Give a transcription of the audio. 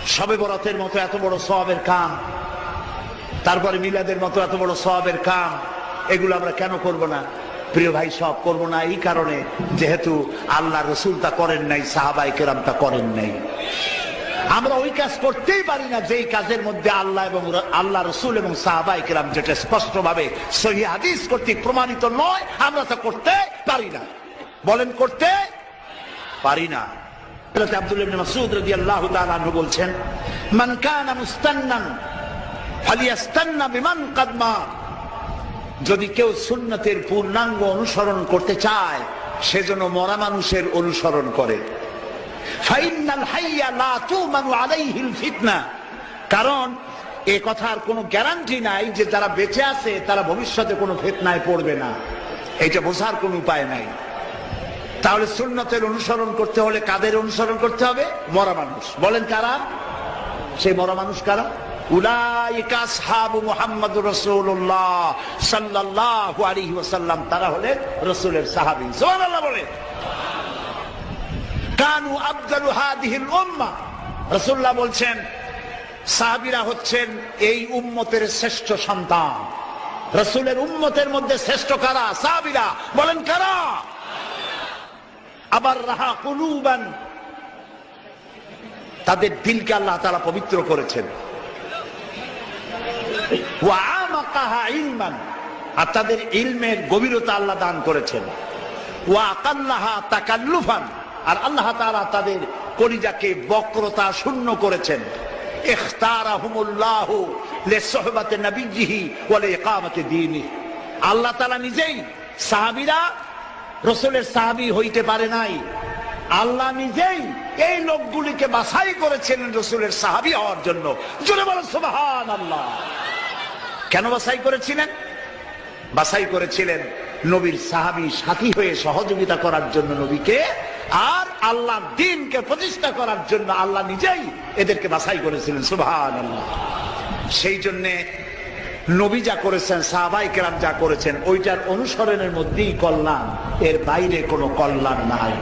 শবে বরাতের মতো এত বড় সওয়াবের কাম, তারপরে মিলাদের মতো এত বড় সওয়াবের কাম, এগুলো আমরা কেন করব না? প্রিয় ভাই, সব করব না এই কারণে, যেহেতু আল্লাহ রসুল তা করেন নাই, সাহাবায়ে কেরাম তা করেন নাই। আমরা ওই কাজ করতেই পারি না যেই কাজের মধ্যে আল্লাহ রসুল এবং সাহাবায়ে কেরাম যেটা স্পষ্ট ভাবে সহিহ হাদিস কর্তৃক প্রমাণিত নয়, আমরা তা করতে পারি না। বলেন, করতে পারি না। হযরত আব্দুল্লাহ ইবনে মাসউদ রাদিয়াল্লাহু তাআলা আনহু বলছেন, মান কানা মুস্তান্নান ফালিয়াস্তান্না বিমান কাদ মাত। যদি কেউ সুন্নতের পূর্ণাঙ্গ অনুসরণ করতে চায়, সেজন্য মরা মানুষের অনুসরণ করে। ফাইন্নাল হাইয়া লা তুমানু আলাইহিল ফিতনা। কারণ এই কথার কোনো গ্যারান্টি নাই যে যারা বেঁচে আছে তারা ভবিষ্যতে কোনো ফিতনায় পড়বে না, এটা বোঝার কোনো উপায় নাই। তাহলে সুন্নতের অনুসরণ করতে হলে কাদের অনুসরণ করতে হবে? মরা মানুষ। বলেন কারা? সেই মরা মানুষ কারা? উলাইকা আসহাবু মুহাম্মাদুর রাসূলুল্লাহ সাল্লাল্লাহু আলাইহি ওয়াসাল্লাম। তারা হলেন রাসূলের সাহাবী। সুবহানাল্লাহ বলে। কানু আফজালু হাদিহিল উম্মাহ। রাসূলুল্লাহ বলছেন, সাহাবীরা হচ্ছেন এই উম্মতের শ্রেষ্ঠ সন্তান। রাসূলের উম্মতের মধ্যে শ্রেষ্ঠ কারা? সাহাবীরা। বলেন কারা? আবার রাহা কুলুবান, তাদের দিলকে আল্লাহ তাআলা পবিত্র করেছেন। ওয়া আমাকাহা ইলমান, আর তাদের ইলমের গভীরতা আল্লাহ দান করেছেন। ওয়া আকাল্লাহা তাকাল্লুফান, আর আল্লাহ তাআলা তাদের কলিজাকে বক্রতা শূন্য করেছেন। ইখতারাহুমুল্লাহু লিসুহবাতি নবিয়্যিহি ওয়া লিইকামাতি দীনিহি। আল্লাহ তাআলা নিজেই, সাহাবীরা রাসূলের সাহাবী হইতে পারে নাই, আল্লাহ নিজেই এই লোকগুলিকে বাছাই করেছিলেন রাসূলের সাহাবী হওয়ার জন্য। জোরে বলেন সুবহানাল্লাহ। কেন বাছাই করেছিলেন? বাছাই করেছিলেন নবীর সাহাবী সাথী হয়ে সহযোগিতা করার জন্য নবীকে, আর আল্লাহর দ্বীনকে প্রতিষ্ঠা করার জন্য আল্লাহ নিজেই এদেরকে বাছাই করেছিলেন। সুবহানাল্লাহ। সেই জন্য নবী যা করেছেন, সাহাবায়ে কেরাম যা করেছেন, ওইটার অনুসরণের মধ্যেই কল্যাণ, এর বাইরে কোনো কল্যাণ নাই।